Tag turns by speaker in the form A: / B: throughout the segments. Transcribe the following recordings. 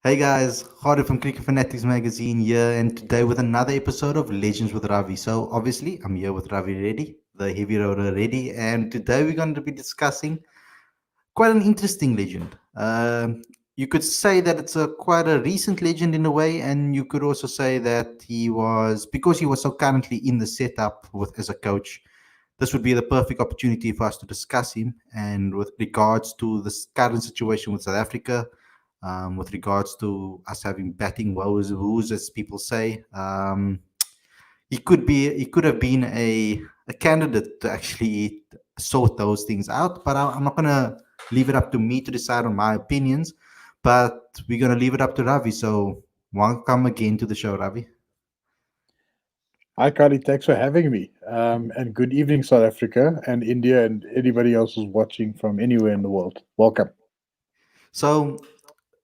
A: Hey guys, Hardy from Cricket Fanatics Magazine here, and today with another episode of Legends with Ravi. So, obviously, I'm here with Ravi Reddy, the heavy roller Reddy, and today we're going to be discussing quite an interesting legend. You could say that it's a quite a recent legend in a way, and you could also say that he was because he was so currently in the setup with as a coach. This would be the perfect opportunity for us to discuss him. And with regards to the current situation with South Africa, with regards to us having batting woes, as people say, he could have been a candidate to actually sort those things out. But I'm not gonna leave it up to me to decide on my opinions. But we're gonna leave it up to Ravi. So welcome again to the show, Ravi.
B: Hi, Carly. Thanks for having me. And good evening, South Africa and India and anybody else who's watching from anywhere in the world. Welcome.
A: So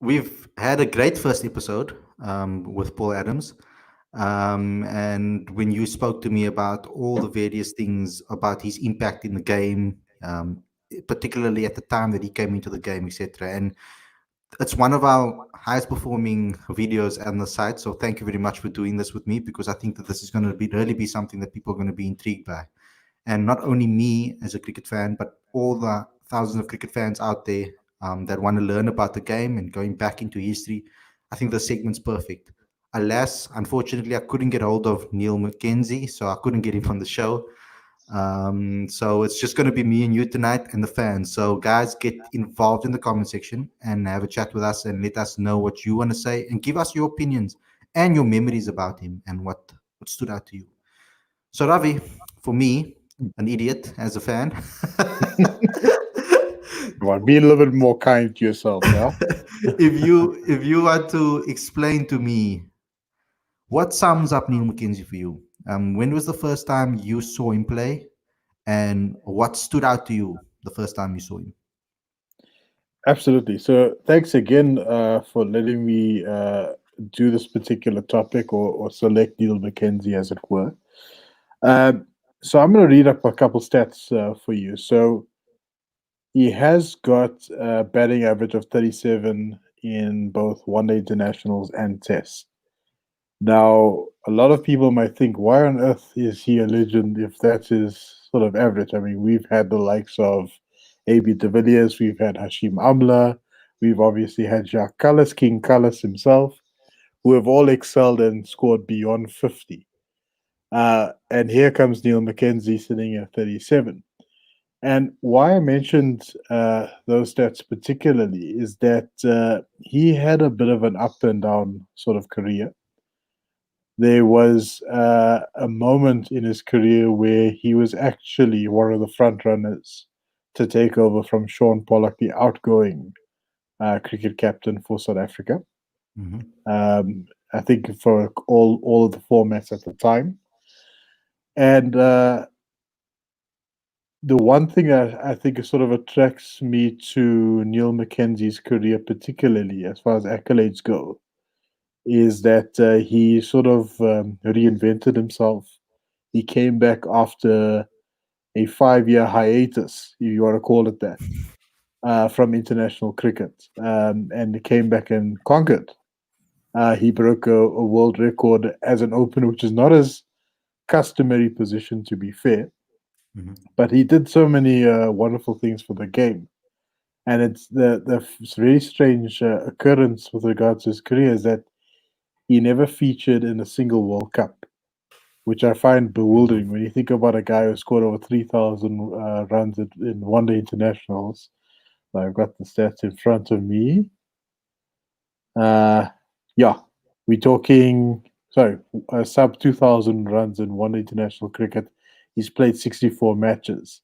A: we've had a great first episode with Paul Adams. And when you spoke to me about all the various things about his impact in the game, particularly at the time that he came into the game, etc. And it's one of our highest performing videos on the site. So thank you very much for doing this with me because I think that this is going to be really be something that people are going to be intrigued by. And not only me as a cricket fan, but all the thousands of cricket fans out there that want to learn about the game and going back into history. I think the segment's perfect. Alas, unfortunately, I couldn't get hold of Neil McKenzie, so I couldn't get him on the show. So it's just going to be me and you tonight and the fans. So, guys, get involved in the comment section and have a chat with us and let us know what you want to say and give us your opinions and your memories about him and what stood out to you. So, Ravi, for me, an idiot as a fan,
B: Come on, be a little bit more kind to yourself, yeah?
A: if you want to explain to me what sums up Neil McKenzie for you, when was the first time you saw him play, and what stood out to you the first time you saw him?
B: Absolutely. So thanks again for letting me do this particular topic or select Neil McKenzie, as it were. Um, so I'm going to read up a couple stats for you. So he has got a batting average of 37 in both one-day internationals and tests. Now, a lot of people might think, why on earth is he a legend if that's his sort of average? I mean, we've had the likes of A.B. de Villiers, we've had Hashim Amla, we've obviously had Jacques Callis, King Callis himself, who have all excelled and scored beyond 50. And here comes Neil McKenzie sitting at 37. And why I mentioned those stats particularly is that he had a bit of an up and down sort of career. There was a moment in his career where he was actually one of the front runners to take over from Sean Pollock, the outgoing cricket captain for South Africa.
A: Hmm.
B: I think for all of the formats at the time. And the one thing I think sort of attracts me to Neil McKenzie's career, particularly as far as accolades go, is that he sort of reinvented himself. He came back after a 5 year hiatus, if you want to call it that, from international cricket, and he came back and conquered. He broke a world record as an opener, which is not his customary position, to be fair,
A: Hmm.
B: but he did so many wonderful things for the game. And it's the very strange occurrence with regards to his career is that he never featured in a single World Cup, which I find bewildering when you think about a guy who scored over 3,000 runs in one day internationals. I've got the stats in front of me. Uh, yeah, we're talking, sorry, sub 2,000 runs in one day international cricket. He's played 64 matches.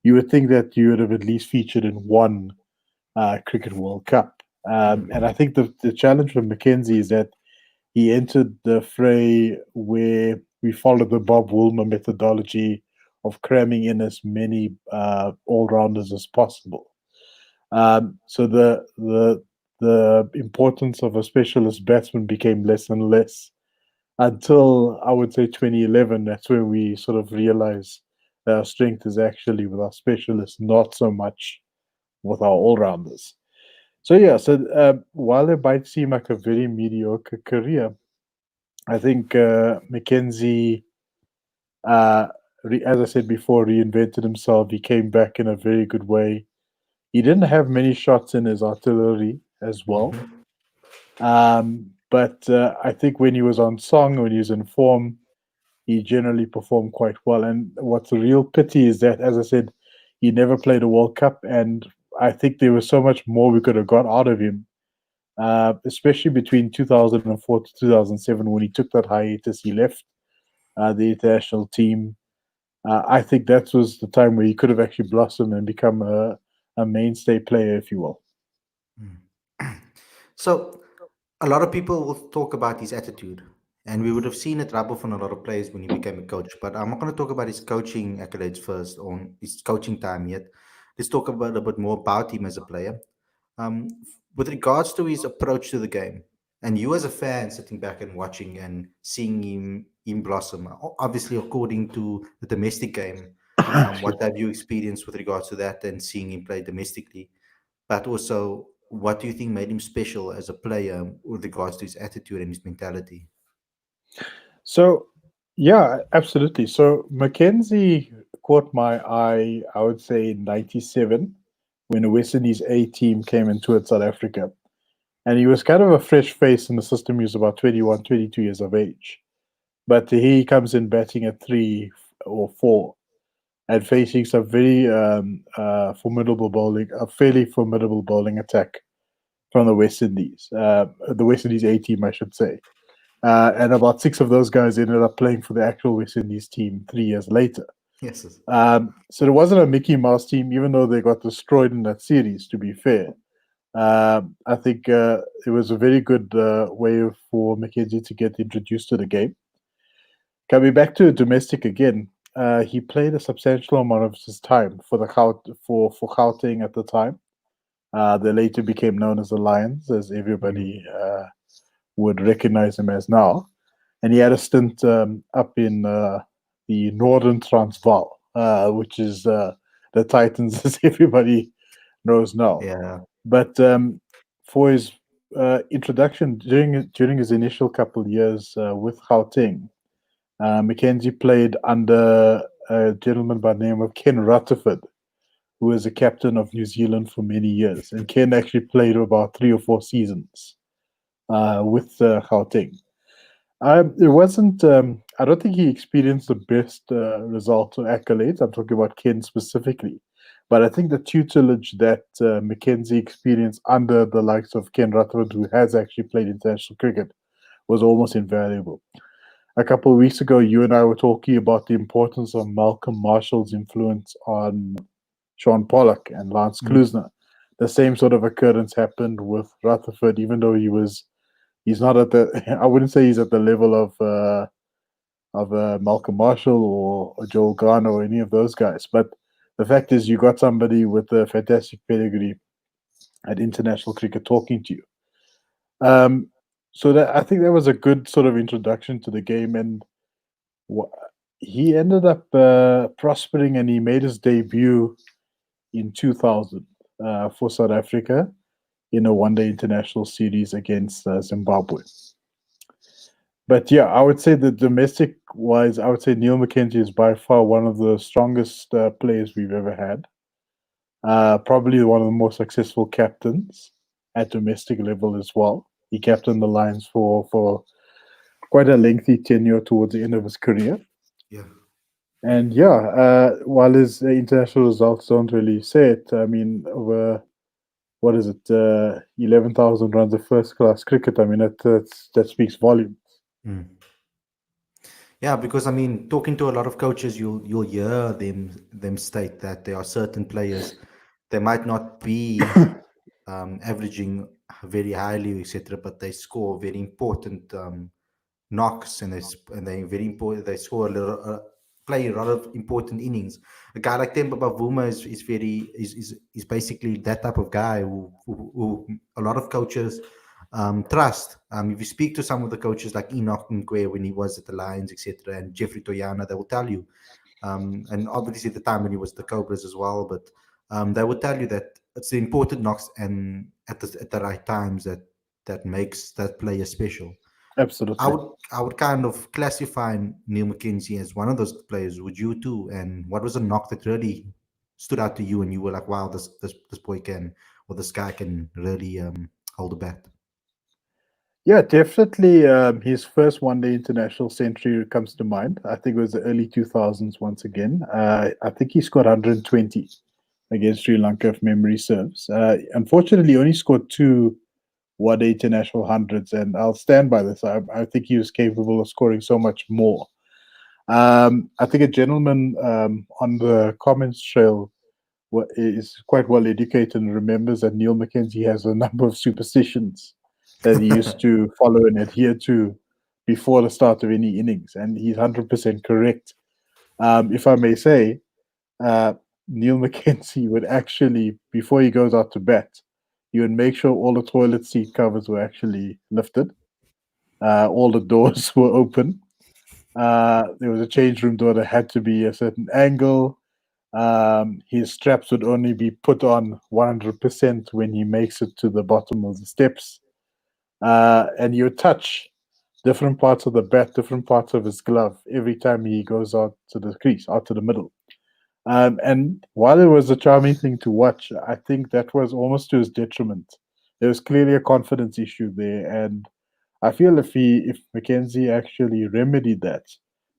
B: You would think that you would have at least featured in one Cricket World Cup. And I think the challenge for McKenzie is that he entered the fray where we followed the Bob Woolmer methodology of cramming in as many all rounders as possible. So the importance of a specialist batsman became less and less until I would say 2011. That's where we sort of realized that our strength is actually with our specialists, not so much with our all rounders. So yeah, so while it might seem like a very mediocre career, I think McKenzie, uh, as I said before, reinvented himself. He came back in a very good way. He didn't have many shots in his artillery as well,
A: Hmm.
B: but I think when he was on song, when he was in form, he generally performed quite well. And what's a real pity is that, as I said, he never played a World Cup, and I think there was so much more we could have got out of him, especially between 2004 to 2007 when he took that hiatus. He left the international team. I think that was the time where he could have actually blossomed and become a mainstay player, if you will.
A: So a lot of people will talk about his attitude, and we would have seen it rub off on a lot of players when he became a coach. But I'm not going to talk about his coaching accolades first or his coaching time yet. Let's talk about a bit more about him as a player. With regards to his approach to the game, and you as a fan sitting back and watching and seeing him blossom, obviously according to the domestic game,
B: Excuse
A: what
B: me.
A: have you experienced with regards to that and seeing him play domestically? But also, what do you think made him special as a player with regards to his attitude and his mentality?
B: So, yeah, absolutely. So, Mackenzie caught my eye, I would say, in 97 when the West Indies A team came and toured South Africa. And he was kind of a fresh face in the system. He was about 21, 22 years of age. But here he comes in batting at 3 or 4 and facing some very formidable bowling, a fairly formidable bowling attack from the West Indies A team, I should say. And about 6 of those guys ended up playing for the actual West Indies team 3 years later.
A: Yes. Yes.
B: So it wasn't a Mickey Mouse team, even though they got destroyed in that series, to be fair. I think it was a very good way for McKenzie to get introduced to the game. Coming back to domestic again, he played a substantial amount of his time for for Gauteng at the time. They later became known as the Lions, as
A: Mm.
B: everybody would recognize him as now. And he had a stint up in the Northern Transvaal, which is the Titans, as everybody knows now.
A: Yeah.
B: But for his introduction during his initial couple of years with Gauteng, Mackenzie played under a gentleman by the name of Ken Rutherford, who was a captain of New Zealand for many years. And Ken actually played about 3 or 4 seasons with Gauteng. It wasn't. I don't think he experienced the best results or accolades. I'm talking about Ken specifically, but I think the tutelage that Mackenzie experienced under the likes of Ken Rutherford, who has actually played international cricket, was almost invaluable. A couple of weeks ago, you and I were talking about the importance of Malcolm Marshall's influence on Sean Pollock and Lance
A: Mm.
B: Klusner. The same sort of occurrence happened with Rutherford, even though he's not at the I wouldn't say he's at the level of Malcolm Marshall or Joel Garner or any of those guys. But the fact is, you got somebody with a fantastic pedigree at international cricket talking to you. Um, so that I think that was a good sort of introduction to the game, and wh- he ended up prospering, and he made his debut in 2000 for South Africa in a one-day international series against Zimbabwe. But yeah, I would say that domestic wise, I would say Neil McKenzie is by far one of the strongest players we've ever had. Probably one of the more successful captains at domestic level as well. He captained the Lions for quite a lengthy tenure towards the end of his career.
A: Yeah.
B: And yeah, while his international results don't really say it, I mean, over what is it, 11,000 runs of first class cricket. I mean, that speaks volumes.
A: Mm. Yeah, because I mean, talking to a lot of coaches, you'll hear them state that there are certain players they might not be averaging very highly, etc., but they score very important knocks and and they very important. They score a little, play a lot of important innings. A guy like Temba Bavuma is very is basically that type of guy who a lot of coaches trust. If you speak to some of the coaches like Enoch Nkwe when he was at the Lions, etc., and Jeffrey Toyana, they will tell you. And obviously at the time when he was the Cobras as well, but they would tell you that it's the important knocks and at the right times that makes that player special. I
B: Absolutely.
A: would I would kind of classify Neil McKenzie as one of those players. Would you too? And what was a knock that really stood out to you, and you were like, "Wow, this boy can, or this guy can really hold a bat."
B: Yeah, definitely. His first one-day international century comes to mind. I think it was the early 2000s once again. I think he scored 120 against Sri Lanka, if memory serves. Unfortunately, he only scored two one-day international hundreds, and I'll stand by this. I think he was capable of scoring so much more. I think a gentleman on the comments trail is quite well educated and remembers that Neil McKenzie has a number of superstitions that he used to follow and adhere to before the start of any innings, and he's 100% correct. If I may say, uh, Neil McKenzie would actually, before he goes out to bat, he would make sure all the toilet seat covers were actually lifted, all the doors were open. There was a change room door that had to be a certain angle. His straps would only be put on 100% when he makes it to the bottom of the steps. And you touch different parts of the bat, different parts of his glove every time he goes out to the crease, out to the middle. And while it was a charming thing to watch, I think that was almost to his detriment. There was clearly a confidence issue there, and I feel if Mackenzie actually remedied that,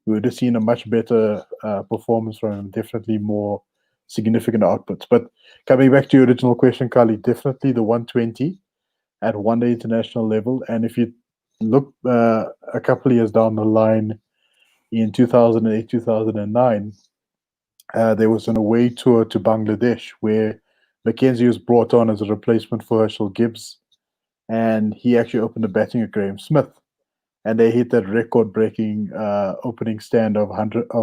B: we would have seen a much better performance from him. Definitely more significant outputs. But coming back to your original question, Carly, definitely the 120 at one day international level. And if you look a couple of years down the line, in 2008, 2009, there was an away tour to Bangladesh where Mackenzie was brought on as a replacement for Herschel Gibbs, and he actually opened the batting at Graham Smith, and they hit that record-breaking opening stand of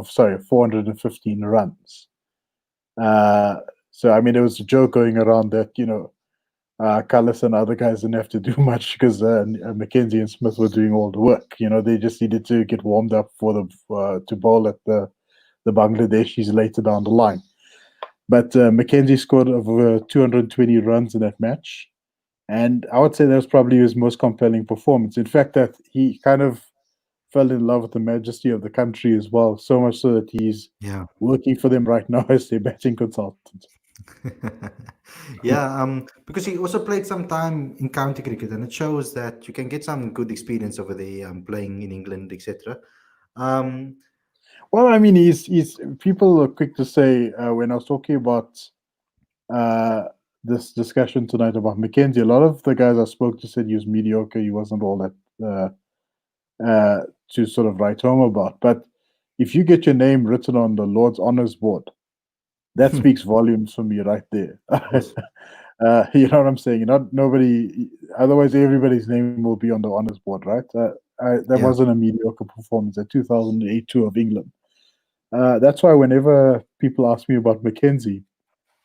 B: 415 runs. Uh, so I mean, there was a joke going around that Cullis and other guys didn't have to do much because Mackenzie and Smith were doing all the work. They just needed to get warmed up for the to bowl at the Bangladeshis later down the line. But Mackenzie scored over 220 runs in that match. And I would say that was probably his most compelling performance. In fact, that he kind of fell in love with the majesty of the country as well, so much so that he's
A: Yeah.
B: working for them right now as their batting consultant.
A: Yeah, because he also played some time in county cricket, and it shows that you can get some good experience over there, playing in England, etc. Um,
B: Well, I mean, he's people are quick to say when I was talking about uh, this discussion tonight about Mackenzie, a lot of the guys I spoke to said he was mediocre. He wasn't all that to sort of write home about. But if you get your name written on the Lord's Honors Board, that speaks volumes for me right there.
A: of course,
B: You know what I'm saying? Not nobody. Otherwise, everybody's name will be on the honors board, right? That
A: yeah.
B: wasn't a mediocre performance. At 2008 tour of England. That's why whenever people ask me about Mackenzie,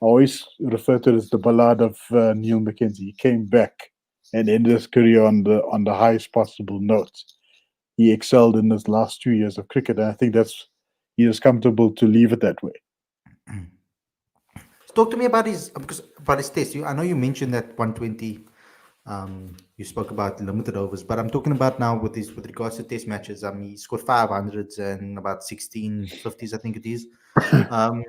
B: I always refer to it as the ballad of Neil Mackenzie. He came back and ended his career on the highest possible note. He excelled in his last 2 years of cricket, and I think he is comfortable to leave it that way.
A: Talk to me about his because about his test. I know you mentioned that 120. You spoke about limited overs, but I'm talking about now with regards to test matches. He scored 500s and about 1650s, I think it is. Um,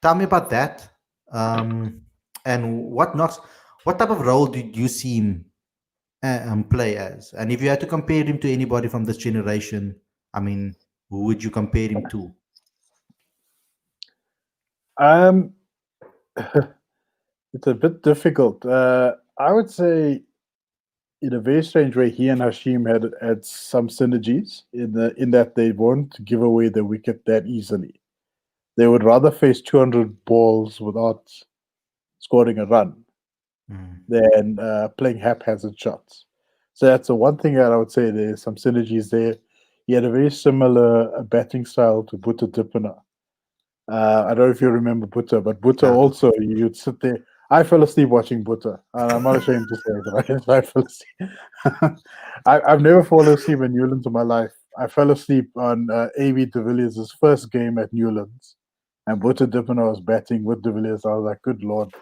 A: Tell me about that. Um, and what type of role did you see him play as? And if you had to compare him to anybody from this generation, I mean, who would you compare him to?
B: Um, it's a bit difficult. I would say, in a very strange way, he and Hashim had some synergies in that they won't give away the wicket that easily. They would rather face 200 balls without scoring a run
A: Mm,
B: than playing haphazard shots. So that's the one thing that I would say. There's some synergies there. He had a very similar batting style to Bhutta Dipana. I don't know if you remember Bhutta, but Bhutta
A: yeah.
B: also, you'd sit there. I fell asleep watching Bhutta, and I'm not ashamed to say it. I fell asleep. I've never fallen asleep at Newlands in my life. I fell asleep on A.B. de Villiers' first game at Newlands, and Bhutta Dipana was batting with de Villiers. I was like, good Lord.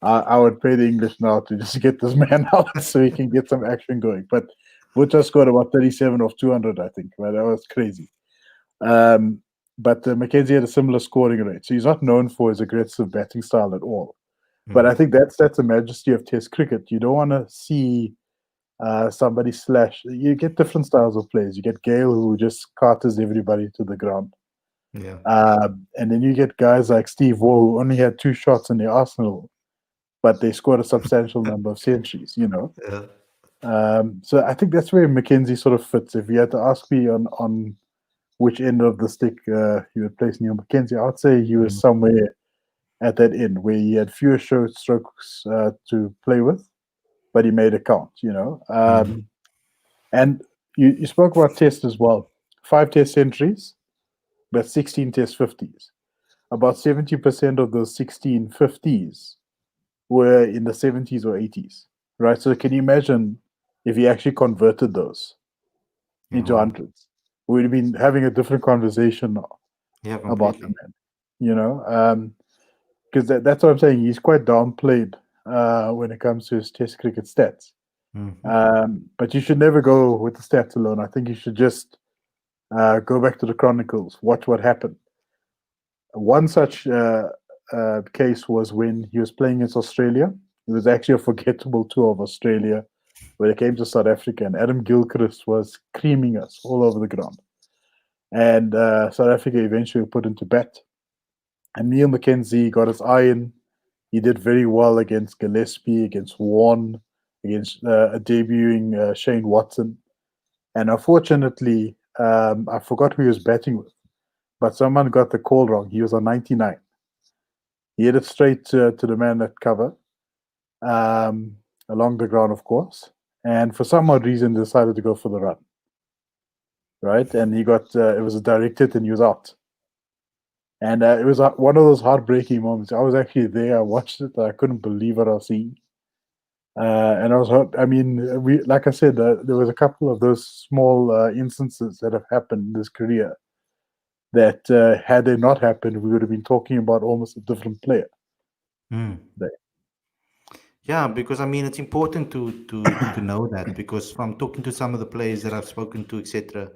B: I would pay the English now to just get this man out so he can get some action going. But Butcher scored about 37 of 200, I think. Right? That was crazy. Um, but McKenzie had a similar scoring rate. So he's not known for his aggressive batting style at all. But I
A: Mm,
B: think that's the majesty of Test cricket. You don't want to see somebody slash. You get different styles of players. You get Gale who just carters everybody to the ground.
A: yeah.
B: And then you get guys like Steve Waugh who only had 2 shots in the arsenal, but they scored a substantial number of centuries, you know.
A: Yeah.
B: So I think that's where McKenzie sort of fits. If you had to ask me on which end of the stick you would place Neil McKenzie, I would say he was
A: Mm,
B: somewhere at that end where he had fewer short strokes to play with, but he made it count, you know.
A: mm,
B: And you spoke about Test as well. 5 Test centuries, but 16 Test 50s. About 70% of those 16 50s were in the 70s or 80s, right? So can you imagine if he actually converted those
A: yeah.
B: into
A: Wow.
B: hundreds? We'd have been having a different conversation now
A: Yeah.
B: about the
A: Completely.
B: man, you know? Because that's what I'm saying. He's quite downplayed when it comes to his Test cricket stats.
A: Hmm.
B: But you should never go with the stats alone. I think you should just go back to the chronicles, watch what happened. One such case was when he was playing against Australia. It was actually a forgettable tour of Australia where they came to South Africa, and Adam Gilchrist was creaming us all over the ground. And South Africa eventually put into bat. And Neil McKenzie got his eye in. He did very well against Gillespie, against Warren, against a debuting Shane Watson. And unfortunately, I forgot who he was batting with, but someone got the call wrong. He was on 99. He hit it straight to the man at cover, um, along the ground, of course. And for some odd reason, decided to go for the run, right? And he got it was a direct hit, and he was out. And it was one of those heartbreaking moments. I was actually there. I watched it. I couldn't believe what I was seeing. And I was hurt. I mean, we like I said, there was a couple of those small instances that have happened in this career that had they not happened, we would have been talking about almost a different player.
A: Mm.
B: There.
A: Yeah, because I mean it's important to know that because from talking to some of the players that I've spoken to, etc.,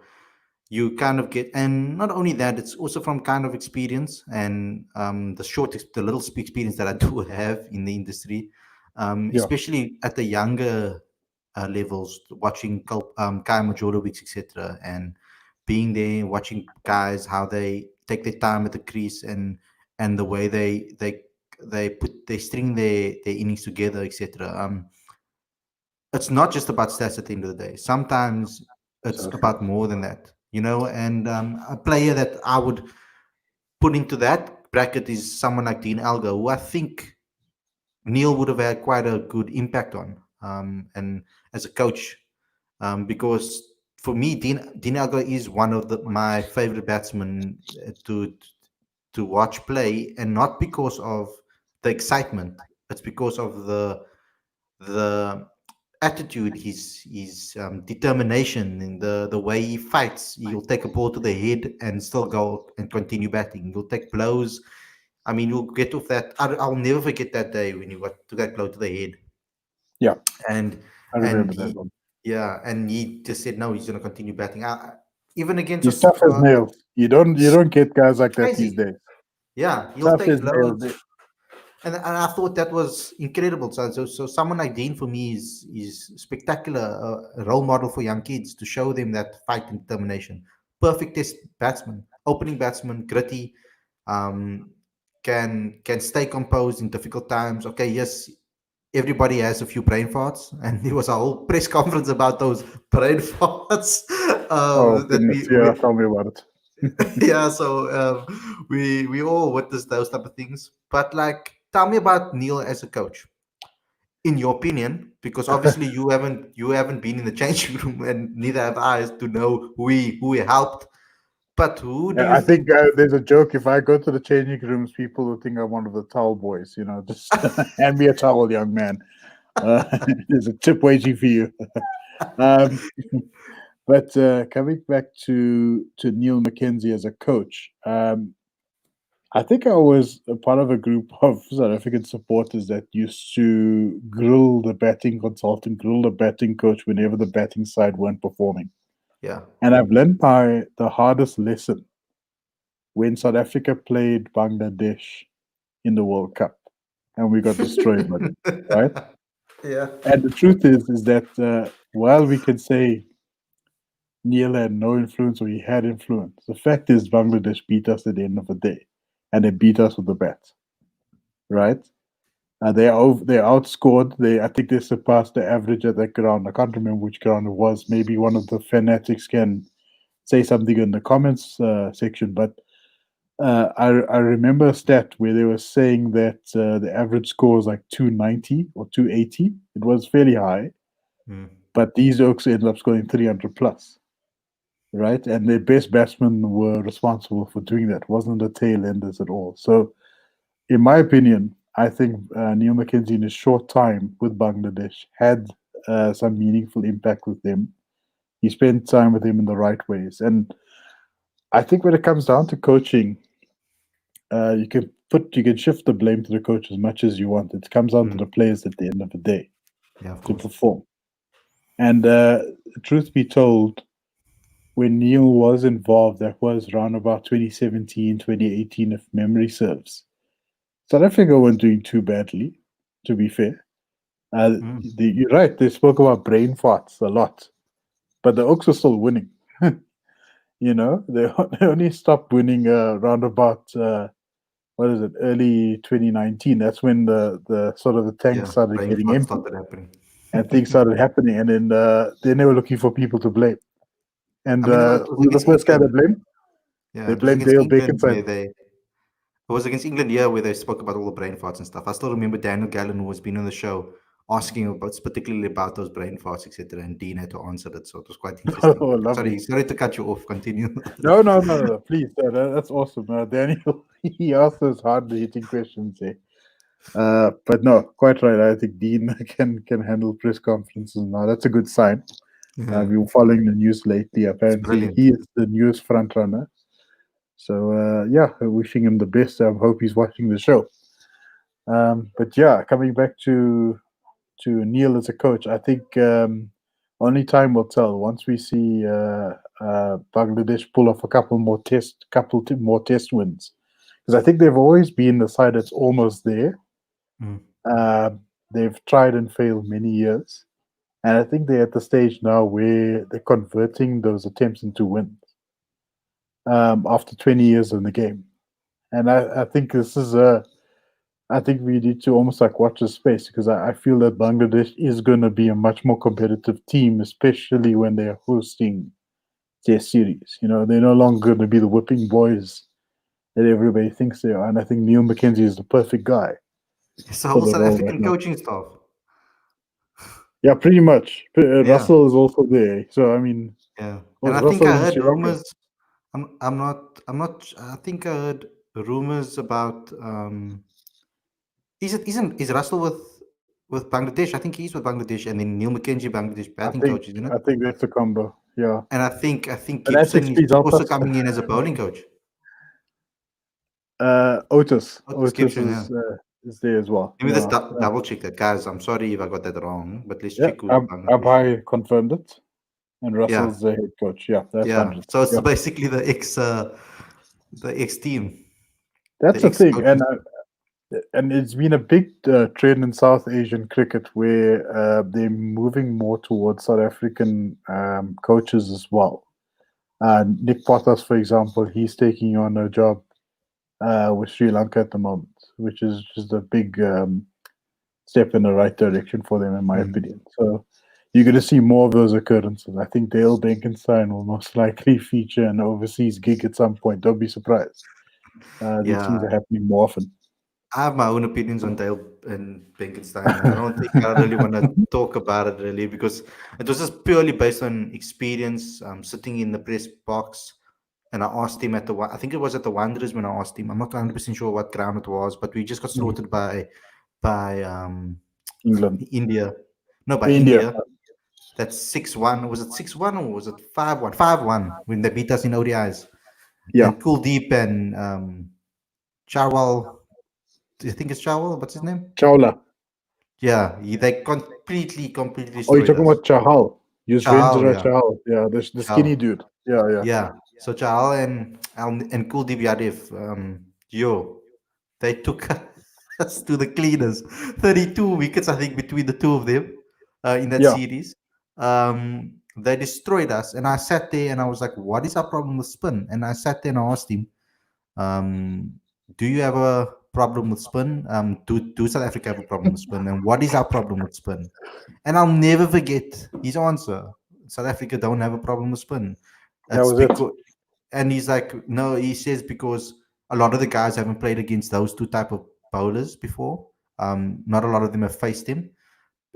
A: you kind of get, and not only that, it's also from kind of experience and the little experience that I do have in the industry,
B: Yeah,
A: especially at the younger levels, watching Kai Majorovic, etc., and being there, watching guys how they take their time at the crease and the way they string their innings together, etc. It's not just about stats at the end of the day. Sometimes it's
B: exactly.
A: about more than that, you know. And a player that I would put into that bracket is someone like Dean Algo, who I think Neil would have had quite a good impact on, and as a coach, because for me, Dean Algo is one of my favorite batsmen to watch play, and not because of the excitement. It's because of the attitude, his determination, and the way he fights. He'll take a ball to the head and still go and continue batting. He'll take blows. I mean, you'll get off that. I'll never forget that day when he got to that blow to the head,
B: Yeah,
A: and
B: I
A: and
B: remember that
A: he,
B: one.
A: yeah, and he just said no, he's going to continue batting. Even against
B: He's
A: us,
B: tough as nails. You don't get guys like that these
A: crazy.
B: days.
A: Yeah, he'll
B: Tough
A: take
B: as nails.
A: blows. And I thought that was incredible. So someone like Dean for me is spectacular, a role model for young kids to show them that fight and determination. Perfect test batsman, opening batsman, gritty, um, can stay composed in difficult times. Okay, yes, everybody has a few brain farts, and there was a whole press conference about those brain farts
B: Oh
A: that
B: goodness, yeah.
A: we
B: Tell me about it.
A: yeah, so we all witnessed those type of things. But like, tell me about Neil as a coach, in your opinion, because obviously you haven't been in the changing room, and neither have I, to know who he helped. But who do
B: Yeah,
A: you
B: I think
A: think?
B: there's a joke. If I go to the changing rooms, people will think I'm one of the towel boys. You know, just hand me a towel, young man. There's a tip waiting for you. Um, but coming back to Neil McKenzie as a coach, I think I was a part of a group of South African supporters that used to grill the batting consultant, grill the batting coach whenever the batting side weren't performing.
A: Yeah.
B: And I've learned by the hardest lesson when South Africa played Bangladesh in the World Cup and we got destroyed by them, right?
A: Yeah.
B: And the truth is that while we can say Neil had no influence or he had influence, the fact is Bangladesh beat us at the end of the day, and they beat us with the bat, right? They outscored. I think they surpassed the average at that ground. I can't remember which ground it was. Maybe one of the fanatics can say something in the comments section. But I remember a stat where they were saying that the average score was like 290 or 280. It was fairly high,
A: Mm.
B: but these Oaks ended up scoring 300 plus, right? And their best batsmen were responsible for doing that. It wasn't the tail enders at all. So in my opinion, I think Neil McKenzie in a short time with Bangladesh had some meaningful impact with them. He spent time with them in the right ways. And I think when it comes down to coaching, you can shift the blame to the coach as much as you want. It comes down to the
A: Mm.
B: players at the end of the day
A: Yeah, of
B: to
A: course.
B: perform. And truth be told, when Neil was involved, that was around about 2017, 2018, if memory serves. South Africa weren't doing too badly, to be fair.
A: Mm.
B: You're right. They spoke about brain farts a lot, but the Oaks are still winning. They only stopped winning around about what is it, early 2019. That's when the sort of the tank
A: Yeah.
B: started
A: Brain
B: getting
A: fart
B: empty
A: started happening.
B: and things started happening. And then they were looking for people to blame. And
A: I mean, it was
B: who's the
A: against
B: first guy they
A: England.
B: blamed?
A: Yeah,
B: They
A: it was
B: blamed
A: against
B: Dale
A: England where
B: Baconstein.
A: it was against England, yeah, where they spoke about all the brain farts and stuff. I still remember Daniel Gallen, who has been on the show, asking about particularly about those brain farts, etc. And Dean had to answer it, so it was quite interesting.
B: Oh,
A: But
B: lovely.
A: sorry to cut you off. Continue.
B: No, no, no, no. Please, that's awesome. Daniel, he asked those hard hitting questions. Eh? But no, quite right. I think Dean can handle press conferences now. That's a good sign.
A: Yeah,
B: I've been following the news lately.
A: it's
B: Apparently,
A: brilliant.
B: he is the news front runner. So yeah, wishing him the best. I hope he's watching the show. But yeah, coming back to Neil as a coach, I think only time will tell. Once we see Bangladesh pull off a more test wins, because I think they've always been the side that's almost there.
A: Mm.
B: They've tried and failed many years, and I think they're at the stage now where they're converting those attempts into wins after 20 years in the game. And I think this is a I think we need to almost like watch the space because I feel that Bangladesh is going to be a much more competitive team, especially when they're hosting their series. They're no longer going to be the whipping boys that everybody thinks they are. And I think Neil McKenzie is the perfect guy
A: It's a
B: for
A: whole
B: the
A: South
B: role right
A: African
B: now.
A: coaching staff.
B: Yeah, pretty much.
A: Yeah,
B: Russell is also there. So, I mean,
A: yeah. And
B: was
A: I think
B: Russell
A: I
B: in
A: heard
B: Sri Lanka?
A: rumors. I think I heard rumors about. Is Russell with Bangladesh? I think he's with Bangladesh, and then Neil McKenzie, Bangladesh
B: I
A: batting
B: think
A: coach, isn't it?
B: I think that's a combo. Yeah.
A: And I think
B: And that's
A: Gibson is
B: XP's helped
A: also
B: us.
A: coming in as a bowling coach.
B: Otis.
A: Otis
B: Otis
A: Gibson, yeah.
B: is there as well.
A: Let me just
B: Yeah.
A: double check that, guys. I'm sorry if I got that wrong, but let's
B: Yeah.
A: check who's Bangladesh.
B: Abai confirmed it. And
A: Yeah,
B: Russell's the head coach. Yeah, that's
A: yeah.
B: 100.
A: So it's
B: Yeah,
A: basically the ex team,
B: that's
A: the
B: the
A: ex
B: thing.
A: coaching.
B: And it's been a big trend in South Asian cricket where they're moving more towards South African coaches as well. Nick Pottas, for example, he's taking on a job with Sri Lanka at the moment, which is just a big step in the right direction for them, in my
A: Mm.
B: opinion. So you're going to see more of those occurrences. I think Dale Benkenstein will most likely feature an overseas gig at some point. Don't be surprised. These
A: Yeah,
B: things are happening more often.
A: I have my own opinions on Dale and Benkenstein, and I don't think I really want to talk about it really because it was just purely based on experience. Sitting in the press box, and I asked him I think it was at the Wanderers when I asked him. I'm not 100% sure what ground it was, but we just got
B: Mhm.
A: slaughtered by
B: England,
A: India. No, by
B: India.
A: India. That's 6-1. Was it 6-1 or was it 5-1? 5-1 when they beat us in ODIs.
B: Yeah,
A: And Kuldeep and Chawal. Do you think it's Chawal? What's his name?
B: Chawla.
A: Yeah, they completely
B: Oh, you're
A: destroyed
B: talking
A: us.
B: about Chahal.
A: Chahal,
B: Yuzvendra
A: yeah,
B: Chahal. Yeah, the skinny
A: Chahal.
B: dude. Yeah, yeah.
A: Yeah. So Chahal and Kuldeep Yadav, yo, they took us to the cleaners. 32 wickets, I think, between the two of them in that
B: Yeah.
A: series. They destroyed us, and I sat there and I was like, "What is our problem with spin?" And I sat there and I asked him, um, "Do you have a problem with spin? Do South Africa have a problem with spin? And what is our problem with spin?" And I'll never forget his answer. South Africa don't have a problem with spin.
B: That
A: It's
B: was it.
A: because, and he's like, no, he says because a lot of the guys haven't played against those two type of bowlers before. Not a lot of them have faced him.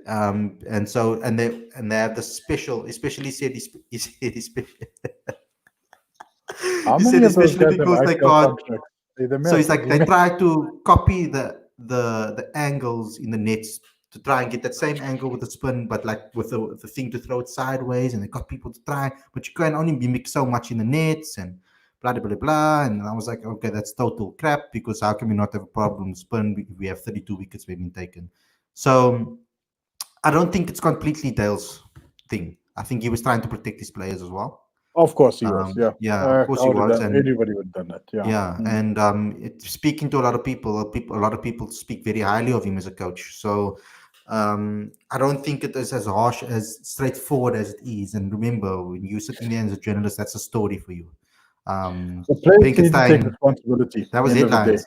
A: And so, and they have the special, especially said
B: How
A: he
B: many
A: said
B: of those
A: especially
B: guys have
A: because they
B: IPL
A: can't.
B: contracts? Hey, the
A: So
B: mayor,
A: it's like they try to copy the angles in the nets to try and get that same angle with the spin, but like with the thing to throw it sideways, and they got people to try, but you can only mimic so much in the nets and blah blah blah blah. And I was like, okay, that's total crap because how can we not have a problem with spin if we have 32 wickets being taken? So I don't think it's completely Dale's thing. I think he was trying to protect his players as well.
B: of course he was. Yeah.
A: Yeah, of course
B: I
A: he
B: would have
A: was,
B: done.
A: and
B: Anybody would have done that. Yeah.
A: yeah,
B: Mm.
A: and speaking to a lot of people, a lot of people speak very highly of him as a coach. So I don't think it is as harsh, as straightforward as it is. And remember, when you're sitting there as a journalist, that's a story for you. Um,
B: The players need to take
A: Pinkenstein,
B: responsibility.
A: that was
B: End of the day.
A: headlines.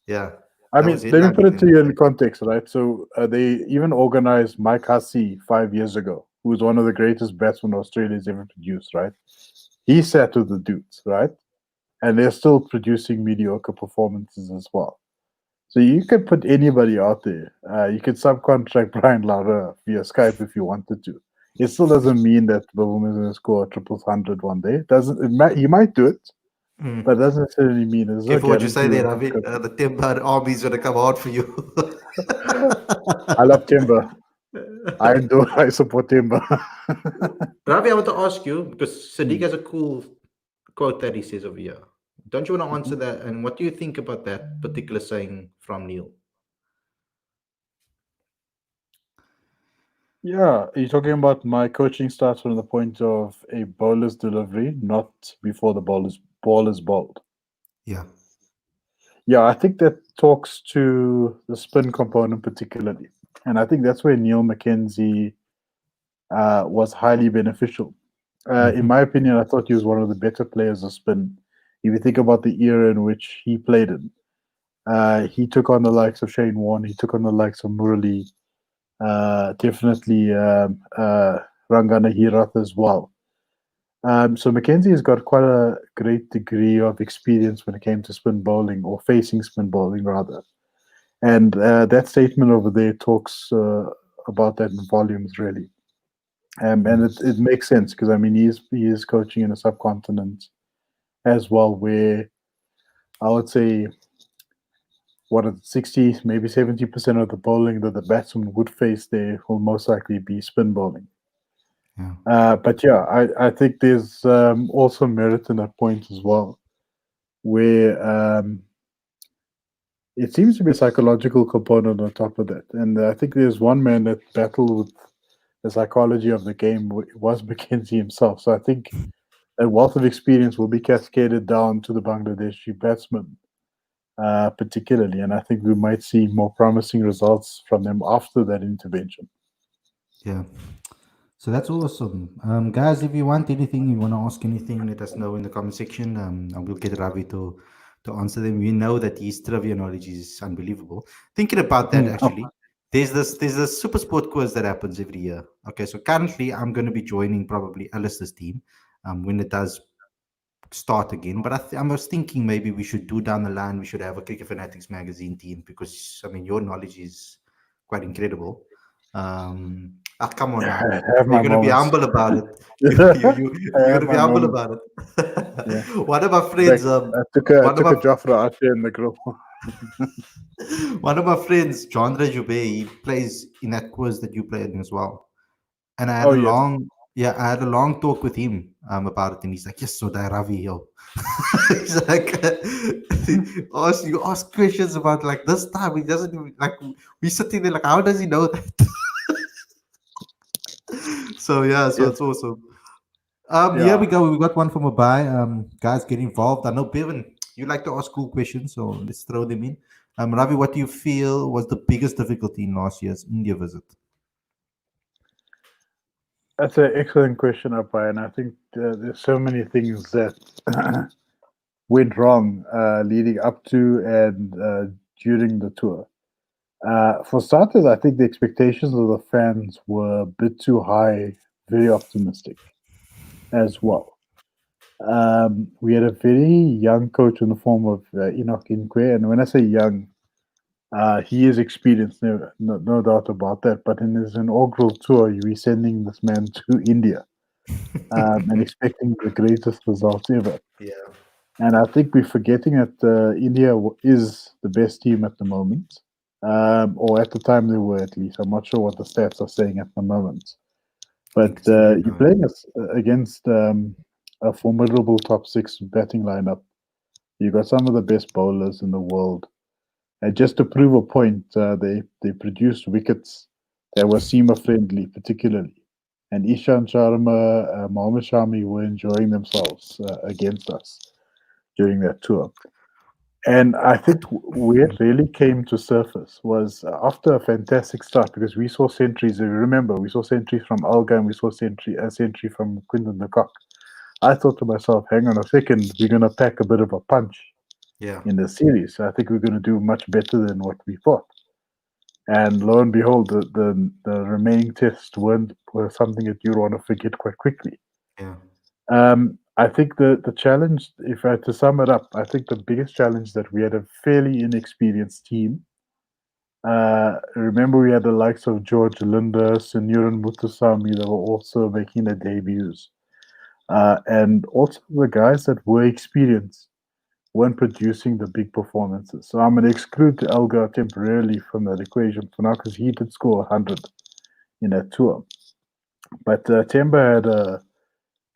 A: Yeah,
B: I
A: that was
B: mean, let me
A: headlines
B: put
A: at the
B: it
A: end
B: to
A: of
B: you
A: the
B: in
A: day.
B: context, right? So they even organized Mike Hussey 5 years ago, who was one of the greatest batsmen Australia's ever produced, right? He sat with the dudes, right? And they're still producing mediocre performances as well. So you could put anybody out there. You could subcontract Brian Lara via Skype if you wanted to. It still doesn't mean that Bavuma is going to score a triple hundred one day. Doesn't it might, he might do it, but it
A: Mm.
B: doesn't necessarily mean there's no
A: Careful what you say
B: guarantee
A: there,
B: that it's
A: Ravi.
B: going to.
A: The Timber army is going to come out for you.
B: I love Timber. I do. I support Timber.
A: Ravi, I want to ask you because Sadiq
B: Mm.
A: has a cool quote that he says over here. Don't you want to answer
B: Mhm.
A: that? And what do you think about that particular saying from Neil?
B: Yeah, you're talking about my coaching starts from the point of a bowler's delivery, not before the ball is bowled.
A: Yeah.
B: Yeah, I think that talks to the spin component particularly, and I think that's where Neil McKenzie was highly beneficial. In
A: Hmm.
B: my opinion, I thought he was one of the better players of spin. If you think about the era in which he played in, he took on the likes of Shane Warne, he took on the likes of Murali, definitely Rangana Hirath as well. So Mackenzie has got quite a great degree of experience when it came to spin bowling or facing spin bowling rather. And that statement over there talks about that in volumes really. And it makes sense because I mean he is coaching in a subcontinent as well where I would say what 60 maybe 70% of the bowling that the batsman would face there will most likely be spin bowling.
A: Yeah.
B: But yeah, I think there's also merit in that point as well, where it seems to be a psychological component on top of that. And I think there's one man that battled with the psychology of the game was McKenzie himself. So I think a wealth of experience will be cascaded down to the Bangladeshi batsmen, particularly. And I think we might see more promising results from them after that intervention.
A: Yeah. So that's awesome. Guys, if you want anything, you want to ask anything, let us know in the comment section. And we'll get Ravi to answer them. We know that his trivia knowledge is unbelievable. Thinking about that,
B: Mm. Oh,
A: actually, there's this super sport quiz that happens every year. Okay, so currently I'm going to be joining probably Alistair's team when it does start again. But I was thinking maybe we should do down the line. We should have a Cricket Fanatics magazine team because I mean your knowledge is quite incredible. Come on now.
B: I have
A: You're
B: my
A: gonna be
B: moments.
A: humble about it.
B: I
A: You're
B: have
A: gonna be
B: my
A: humble
B: moments.
A: about
B: Yeah.
A: it. One of my
B: Like
A: friends,
B: I
A: one of
B: took a
A: my
B: Jafra out there in the group.
A: one of my friends, John Rejube, he plays in that quiz that you played in as well. And I had
B: Oh
A: a
B: yes.
A: long, Yeah, I had a long talk with him about it, and he's like, "Yes, so that Ravi, yo." He's like, you ask questions about like this time. He doesn't even, like, we sitting there like, how does he know that? So yeah, so
B: Yes.
A: it's awesome. Here
B: Yeah.
A: we go. We got one from a buy. Guys, get involved. I know Bevan, you like to ask cool questions, so let's throw them in. Ravi, what do you feel was the biggest difficulty in last year's India visit?
B: That's an excellent question, Apai, and I think there's so many things that went wrong leading up to and during the tour. For starters, I think the expectations of the fans were a bit too high, very optimistic as well. We had a very young coach in the form of Enoch Inkwe, and when I say young, he is experienced, no doubt about that. But in his inaugural tour, you're sending this man to India and expecting the greatest results ever.
A: Yeah,
B: And I think we're forgetting that India is the best team at the moment, or at the time they were at least. I'm not sure what the stats are saying at the moment.
A: I
B: But
A: think it's India
B: you're
A: now.
B: playing us against a formidable top six batting lineup. You got some of the best bowlers in the world. And just to prove a point, they produced wickets that were seamer friendly, particularly. And Ishan Sharma, Mohammad Shami were enjoying themselves against us during that tour. And I think where it really came to surface was after a fantastic start because we saw centuries. If you remember, we saw centuries from Alga and we saw a century from Quinton de Kock. I thought to myself, hang on a second, we're going to pack a bit of a punch
A: Yeah,
B: in the series. I think we're going to do much better than what we thought. And lo and behold, the remaining tests were something that you want to forget quite quickly.
A: yeah,
B: I think the challenge, if I had to sum it up, I think the biggest challenge that we had a fairly inexperienced team. Remember, we had the likes of George Linda, Sunuran Mutusami that were also making their debuts. And also the guys that were experienced weren't producing the big performances. So I'm going to exclude Elgar temporarily from that equation for now because he did score 100 in that tour. But Temba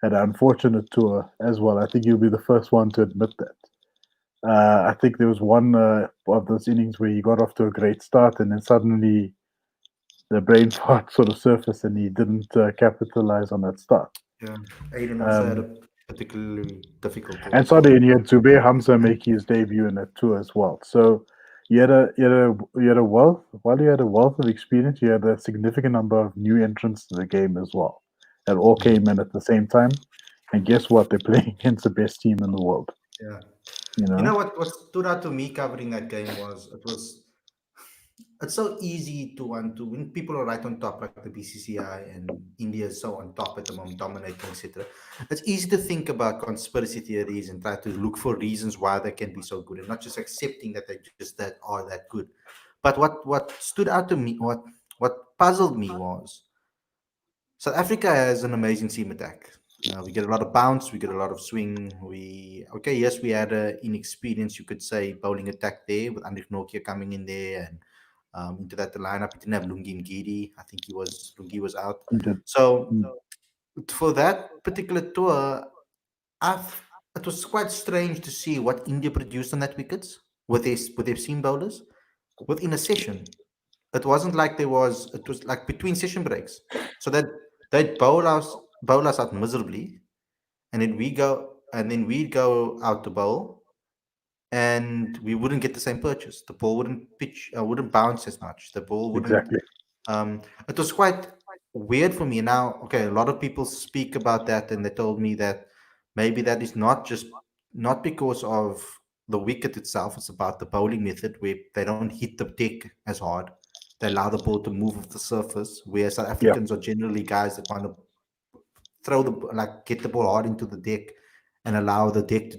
B: had an unfortunate tour as well. I think he'll be the first one to admit that. I think there was one of those innings where he got off to a great start and then suddenly the brain fart sort of surfaced and he didn't capitalize on that start.
A: yeah. Aiden also had
B: Um,
A: a particularly difficult tour
B: and
A: as well.
B: sorry, and you had Zubair Hamza make his debut in that tour as well. So you had a wealth while you had a wealth of experience, you had a significant number of new entrants to the game as well. That all came in at the same time. And guess what? They're playing against the best team in the world.
A: Yeah.
B: You
A: You know
B: know,
A: what stood out to me covering that game was it's so easy to want to when people are right on top like the BCCI and India is so on top at the moment, dominating, etc. It's easy to think about conspiracy theories and try to look for reasons why they can be so good and not just accepting that they just that are that good. But what stood out to me, what puzzled me was South Africa has an amazing seam attack. We get a lot of bounce, we get a lot of swing. Yes, we had a inexperienced, you could say, bowling attack there with Andrik Nokia coming in there and into that lineup. We didn't have Lungi Ngidi. I think Lungi was out.
B: he did.
A: So
B: Mm,
A: for that particular tour, it was quite strange to see what India produced on that wickets with their seam bowlers within a session. It was like between session breaks. So that they'd bowl us out miserably, and then we'd go out to bowl, and we wouldn't get the same purchase. The ball wouldn't bounce as much. The ball wouldn't.
B: exactly.
A: It was quite weird for me. Now, okay, a lot of people speak about that, and they told me that maybe that is not because of the wicket itself. It's about the bowling method where they don't hit the deck as hard. They allow the ball to move off the surface, where South
B: Yeah.
A: Africans are generally guys that want to get the ball hard into the deck and allow the deck to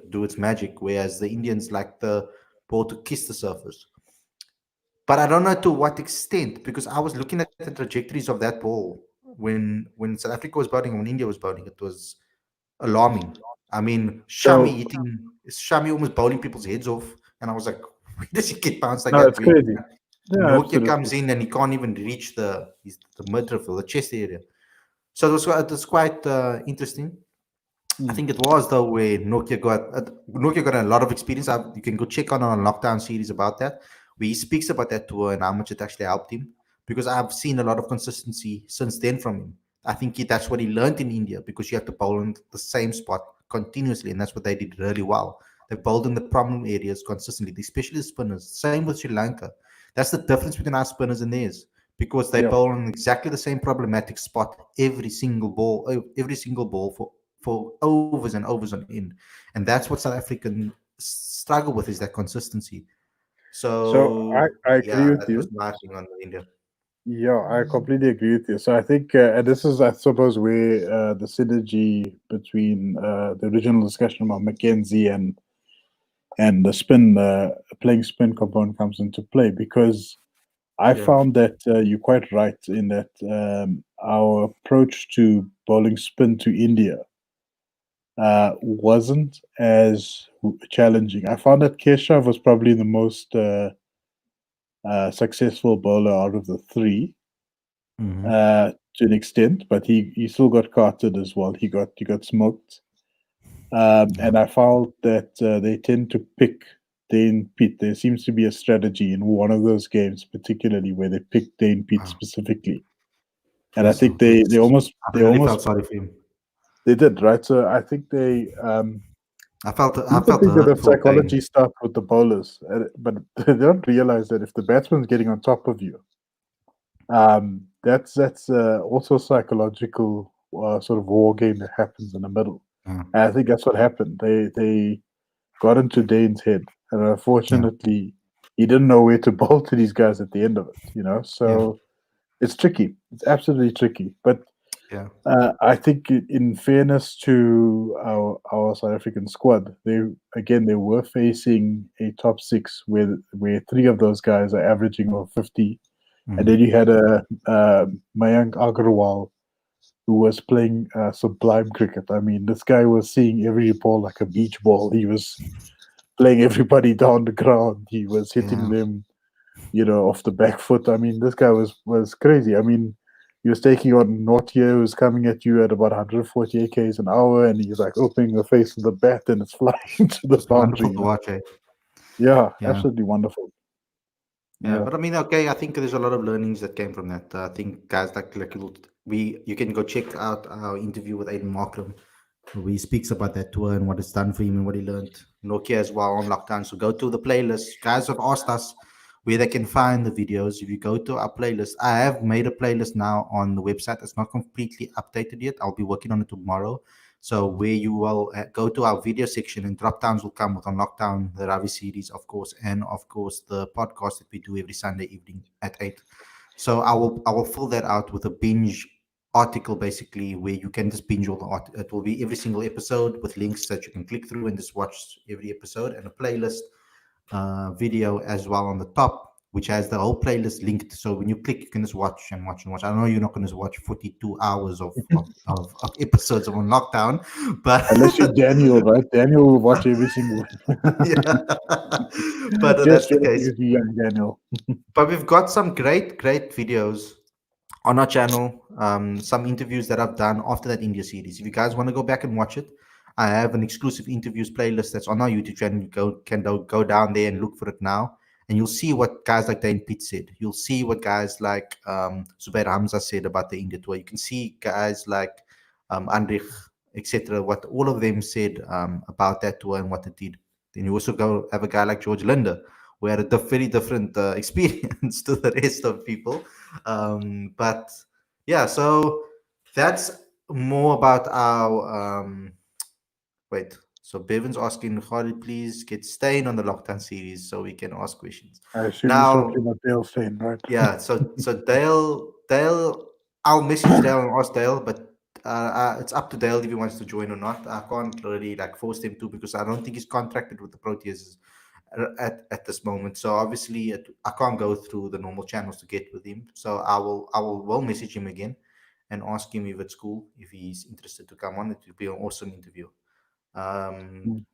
A: do its magic, whereas the Indians like the ball to kiss the surface. But I don't know to what extent because I was looking at the trajectories of that ball when South Africa was bowling and when India was bowling. It was alarming. I mean,
B: So
A: Shami almost bowling people's heads off, and I was like, where does he get bounced like
B: no,
A: that?
B: it's
A: Where
B: crazy. Yeah,
A: Nokia
B: absolutely.
A: comes in and he can't even reach the midriff or the chest area. So it was quite interesting. I
B: Mm.
A: think it was though where Nokia got a lot of experience. You can go check on our lockdown series about that, where he speaks about that tour and how much it actually helped him. Because I've seen a lot of consistency since then from him. I think that's what he learned in India because you have to bowl in the same spot continuously, and that's what they did really well. They bowled in the problem areas consistently, especially the spinners. Same with Sri Lanka. That's the difference between our spinners and theirs because they
B: Yeah.
A: bowl in exactly the same problematic spot every single ball for overs and overs on end, and that's what South African struggle with is that consistency.
B: So
A: So
B: I agree
A: yeah,
B: with
A: that was
B: you.
A: my thing on India.
B: Yeah, I completely agree with you. So I think, and this is, I suppose, where the synergy between the original discussion about McKenzie and the spin, playing spin component comes into play, because I
A: Yeah.
B: found that you're quite right in that our approach to bowling spin to India wasn't as challenging. I found that Keshav was probably the most successful bowler out of the three,
A: Hmm.
B: to an extent, but he still got carted as well. He got smoked,
A: Yeah.
B: and I found that they tend to pick Dane Pitt. There seems to be a strategy in one of those games, particularly where they pick Dane Pitt
A: Wow.
B: specifically, and I
A: Yes.
B: think they they
A: Yes.
B: almost
A: I
B: they
A: really
B: almost
A: felt sorry for him.
B: they did, right. So I think they
A: I
B: people
A: felt
B: think that the
A: hurt for Dane.
B: psychology starts with the bowlers, but they don't realize that if the batsman's getting on top of you, that's also psychological sort of war game that happens in the middle.
A: Yeah.
B: And I think that's what happened. They got into Dane's head, and
A: Yeah.
B: unfortunately, he didn't know where to bowl to these guys at the end of it.
A: Yeah.
B: So it's tricky. It's absolutely tricky. But
A: Yeah.
B: I think, in fairness to our South African squad, they were facing a top six where three of those guys are averaging over 50, and then
A: Hmm.
B: you had Mayank Agarwal, who was playing sublime cricket. I mean, this guy was seeing every ball like a beach ball. He was playing everybody down the ground. He was hitting
A: Yeah.
B: them, off the back foot. I mean, this guy was crazy. I mean, he was taking on Nortier, who's coming at you at about 148 k's an hour, and he's like opening the face of the bat, and it's flying to the
A: It's
B: boundary.
A: wonderful to watch. Eh?
B: Yeah,
A: Yeah.
B: absolutely wonderful.
A: Yeah,
B: Yeah.
A: but I mean, okay, I think there's a lot of learnings that came from that. I think guys you can go check out our interview with Aiden Markram, where he speaks about that tour and what it's done for him and what he learned. Nokia as well on lockdown. So go to the playlist. Guys have asked us where they can find the videos. If you go to our playlist, I have made a playlist now on the website. It's not completely updated yet. I'll be working on it tomorrow. So where you will go to our video section and drop downs will come with on lockdown, the Ravi series, of course, and of course the podcast that we do every Sunday evening at 8. So I will fill that out with a binge article basically where you can just binge all the art. It will be every single episode with links that you can click through and just watch every episode, and a playlist video as well on the top, which has the whole playlist linked. So when you click, you can just watch and watch and watch. I know you're not going to watch 42 hours of episodes of on lockdown, but
B: Unless you're Daniel, right? Daniel will watch every single one.
A: yeah, but
B: Just
A: that's the
B: joking
A: case.
B: with you, young Daniel.
A: But we've got some great videos on our channel, some interviews that I've done after that India series. If you guys want to go back and watch it, I have an exclusive interviews playlist that's on our YouTube channel. You go down there and look for it now, and you'll see what guys like Dane Pitt said. You'll see what guys like Zubair Hamza said about the India tour. You can see guys like Andrich, etc. What all of them said about that tour and what it did. Then you also go have a guy like George Linder, who had a very different experience to the rest of people. But yeah, so that's more about our wait. So Bevan's asking, Khalid, please get staying on the lockdown series so we can ask questions.
B: I assume he's talking
A: Now,
B: about Dale Steyn, right?
A: yeah, so Dale, I'll message Dale and ask Dale, but it's up to Dale if he wants to join or not. I can't really like force him to because I don't think he's contracted with the Proteas at this moment. So obviously, I can't go through the normal channels to get with him. So I will message him again and ask him if it's cool if he's interested to come on. It would be an awesome interview. Um,
B: Mm.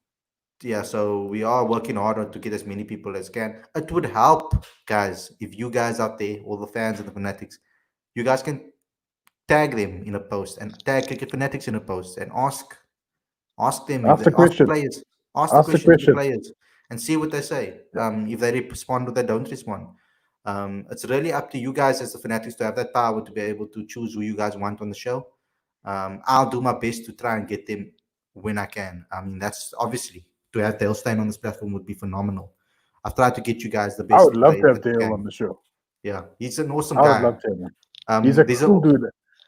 A: yeah, so we are working harder to get as many people as can. It would help, guys, if you guys out there, all the fans and the fanatics, you guys can tag them in a post and tag Cricket Fanatics in a post and ask them if
B: Ask
A: they
B: the
A: ask the
B: question.
A: players, ask the
B: Ask the
A: question to the
B: question.
A: players and see what they say. If they respond or they don't respond. It's really up to you guys as the fanatics to have that power to be able to choose who you guys want on the show. I'll do my best to try and get them when I can. I mean, that's obviously to have Dale Steyn on this platform would be phenomenal. I've tried to get you guys the
B: I
A: best
B: would love to
A: players
B: have
A: that I
B: Dale on
A: can.
B: the show.
A: Yeah, he's an awesome
B: I would
A: guy.
B: love to have him. He's a
A: There's a
B: cool dude.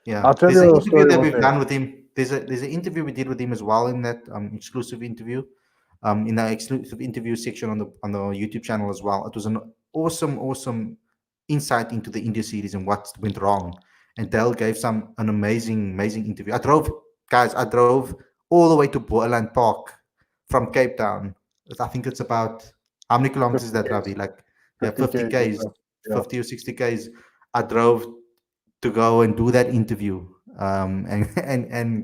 A: yeah,
B: I'll tell
A: there's an
B: you a
A: interview
B: story
A: that
B: about
A: we've
B: Dale.
A: done with him. There's an interview we did with him as well in that exclusive interview, in the exclusive interview section on the YouTube channel as well. It was an awesome insight into the India series and what went wrong. And Dale gave an amazing interview. I drove all the way to Boland Park from Cape Town. I think it's about how many kilometers is
B: 50
A: that,
B: Ks.
A: Ravi? Like yeah,
B: 50
A: 50
B: Ks or
A: k's,
B: so. Yeah.
A: 50 or 60 k's. I drove to go and do that interview. And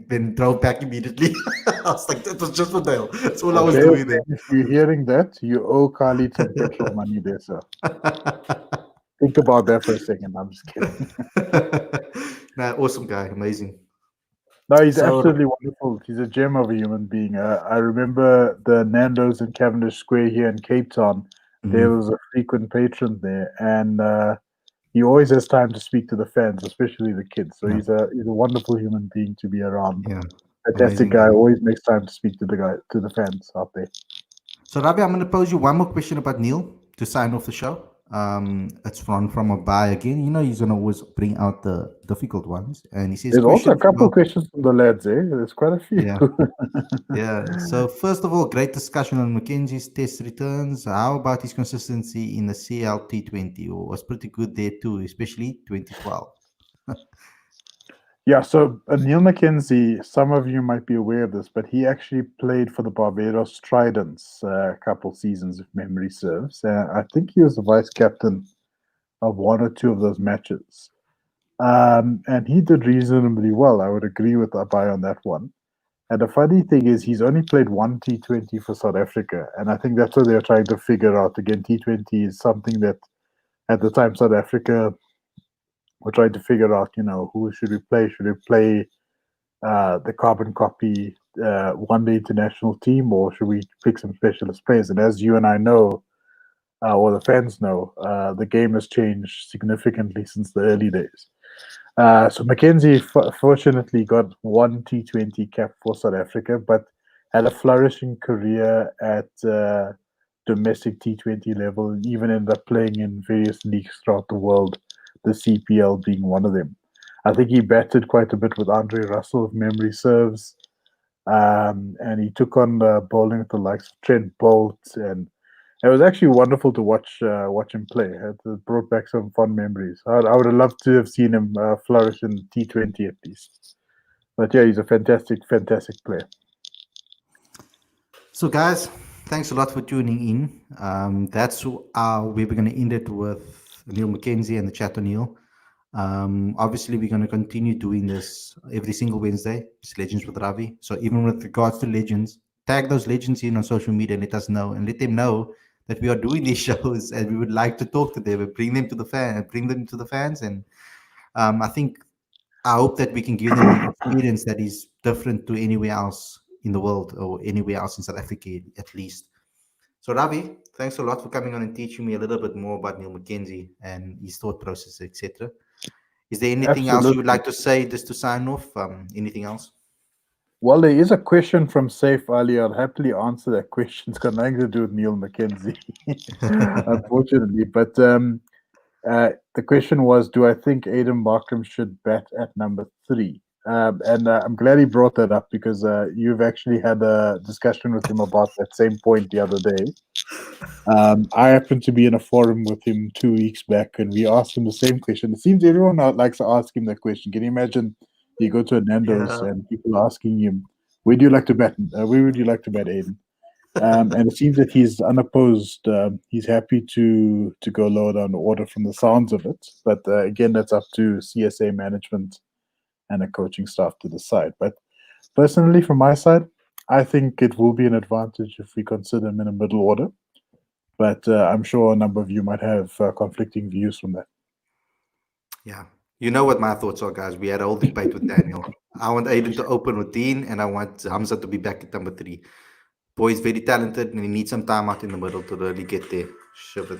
A: then drove back immediately. I was like, that was just for Dale. That's all I was
B: Dale,
A: doing there.
B: if you're hearing that, you owe Khalid some petrol money there, sir. Think about that for a second. I'm just kidding.
A: Nah, awesome guy, amazing.
B: No, he's
A: So,
B: absolutely wonderful. He's a gem of a human being. I remember the Nando's in Cavendish Square here in Cape Town. There
A: mhm,
B: was a frequent patron there, and he always has time to speak to the fans, especially the kids. So
A: yeah,
B: he's a wonderful human being to be around.
A: yeah,
B: Fantastic
A: amazing
B: guy.
A: guy.
B: Always makes time to speak to the fans out there.
A: So, Ravi, I'm going to pose you one more question about Neil to sign off the show. It's from a buy again. You know, he's going to always bring out the difficult ones. And he says,
B: There's also a
A: question
B: couple of
A: from,
B: questions from the lads, eh? There's quite a few.
A: yeah, yeah. So, first of all, great discussion on McKenzie's test returns. How about his consistency in the CL T20? Was pretty good there too, especially 2012.
B: Yeah, so Neil McKenzie, some of you might be aware of this, but he actually played for the Barbados Tridents a couple seasons, if memory serves. I think he was the vice captain of one or two of those matches. And he did reasonably well. I would agree with Abai on that one. And the funny thing is, he's only played one T20 for South Africa. And I think that's what they're trying to figure out. Again, T20 is something that at the time South Africa were trying to figure out, who should we play? Should we play the carbon copy one day international team, or should we pick some specialist players? And as you and I know, or the fans know, the game has changed significantly since the early days. So Mackenzie fortunately got one T20 cap for South Africa, but had a flourishing career at domestic T20 level, and even ended up playing in various leagues throughout the world, the CPL being one of them. I think he batted quite a bit with Andre Russell, if memory serves. And he took on bowling with the likes of Trent Bolt, and it was actually wonderful to watch him play. It brought back some fun memories. I would have loved to have seen him flourish in T20 at least. But yeah, he's a fantastic player.
A: So, guys, thanks a lot for tuning in. That's how we were going to end it with Neil McKenzie and the chat on Neil. Obviously, we're going to continue doing this every single Wednesday. It's Legends with Ravi. So, even with regards to legends, tag those legends in on social media and let us know and let them know that we are doing these shows and we would like to talk to them and bring them to the fans. And I think I hope that we can give them an experience that is different to anywhere else in the world or anywhere else in South Africa, at least. So, Ravi, thanks a lot for coming on and teaching me a little bit more about Neil McKenzie and his thought process, etc. Is there anything else you would
B: Absolutely.
A: like to say just to sign off? Anything else?
B: Well, there is a question from Saif Ali. I'll happily answer that question. It's got nothing to do with Neil McKenzie, unfortunately. But the question was, do I think Aiden Markram should bat at number 3? And I'm glad he brought that up because you've actually had a discussion with him about that same point the other day. I happened to be in a forum with him 2 weeks back, and we asked him the same question. It seems everyone likes to ask him that question. Can you imagine you go to a Nando's
A: Yeah.
B: and people are asking him, "Where do you like to bat? Where would you like to bat, Aiden?" And it seems that he's unopposed. He's happy to go lower down the order from the sounds of it. But again, that's up to CSA management and a coaching staff to decide. But personally, from my side, I think it will be an advantage if we consider him in a middle order. But I'm sure a number of you might have conflicting views from that.
A: Yeah. You know what my thoughts are, guys. We had a whole debate with Daniel. I want Aiden to open with Dean, and I want Hamza to be back at number three. Boy is very talented, and he needs some time out in the middle to really get there. Shove it.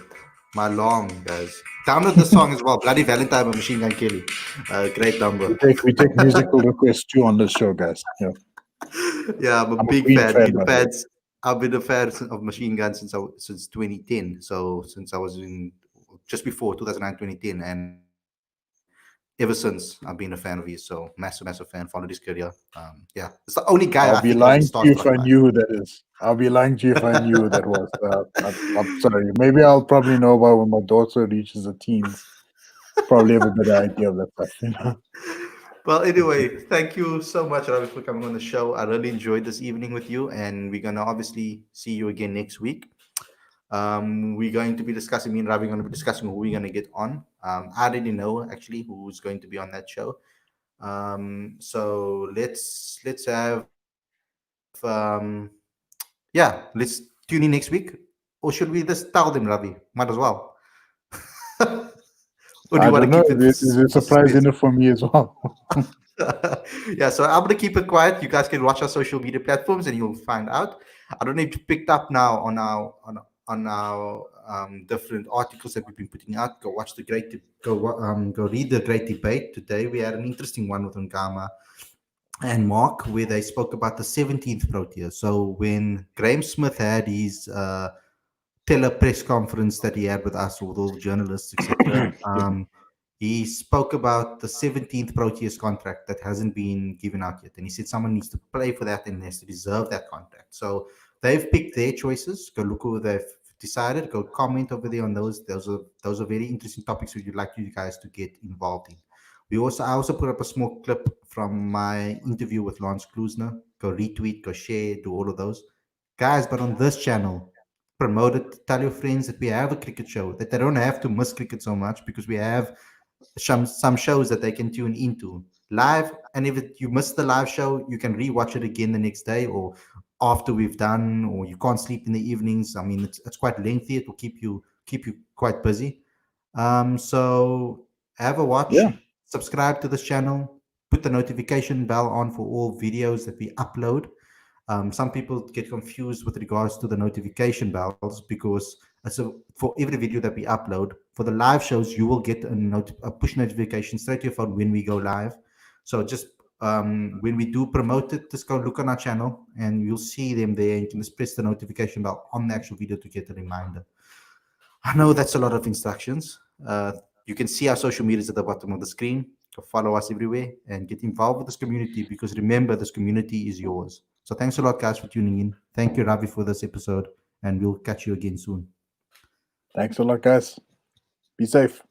A: My alarm, guys. Download the song as well. Bloody Valentine by Machine Gun Kelly. Great number.
B: We take musical requests too on this show, guys. Yeah,
A: Yeah, I'm a
B: I'm a
A: big
B: Queen
A: fan.
B: fan,
A: Been a
B: by the way.
A: fan. I've been a fan of Machine Gun since 2010. So since I was in just before 2009, 2010, and ever since I've been a fan of his. So massive fan. Followed his career. Yeah, it's the only guy I
B: I'll
A: think I
B: be
A: was
B: lying to you
A: starstruck
B: if I
A: by.
B: knew who that is. I'll be lying to you if I knew who that was. I'm sorry. Maybe I'll probably know about when my daughter reaches the teens. Probably have a better idea of that stuff.
A: Well, anyway, thank you so much, Ravi, for coming on the show. I really enjoyed this evening with you, and we're gonna obviously see you again next week. We're going to be discussing. Me and Ravi are going to be discussing who we're going to get on. I already know actually who's going to be on that show. So let's have yeah, let's tune in next week, or should we just tell them, Ravi? Might as well. Or do you
B: I
A: want to
B: don't know.
A: keep it
B: There's a
A: for
B: surprise in
A: suspense?
B: it for me as well.
A: Yeah, so I'm gonna keep it quiet. You guys can watch our social media platforms, and you'll find out. I don't know if you picked up now on our different articles that we've been putting out. Go watch the go read the great debate today. We had an interesting one with Ngama and Mark, where they spoke about the 17th Protea. So when Graham Smith had his tele press conference that he had with us, with all the journalists, etc.
B: Yeah.
A: He spoke about the 17th Proteus contract that hasn't been given out yet. And he said someone needs to play for that and has to deserve that contract. So they've picked their choices. Go look who they've decided. Go comment over there on those. Those are very interesting topics we'd like you guys to get involved in. I also put up a small clip from my interview with Lance Klusner. Go retweet, go share, do all of those. Guys, but on this channel, promote it, tell your friends that we have a cricket show, that they don't have to miss cricket so much because we have some shows that they can tune into live. And if you miss the live show, you can rewatch it again the next day or after we've done, or you can't sleep in the evenings. I mean, it's quite lengthy. It will keep you quite busy. So have a watch,
B: Yeah.
A: subscribe to this channel, put the notification bell on for all videos that we upload. Some people get confused with regards to the notification bells because for every video that we upload, for the live shows, you will get a push notification straight to your phone when we go live. So just when we do promote it, just go look on our channel and you'll see them there. You can just press the notification bell on the actual video to get a reminder. I know that's a lot of instructions. You can see our social medias at the bottom of the screen. Go follow us everywhere and get involved with this community because remember, this community is yours. So thanks a lot, guys, for tuning in. Thank you, Ravi, for this episode, and we'll catch you again soon.
B: Thanks a lot, guys. Be safe.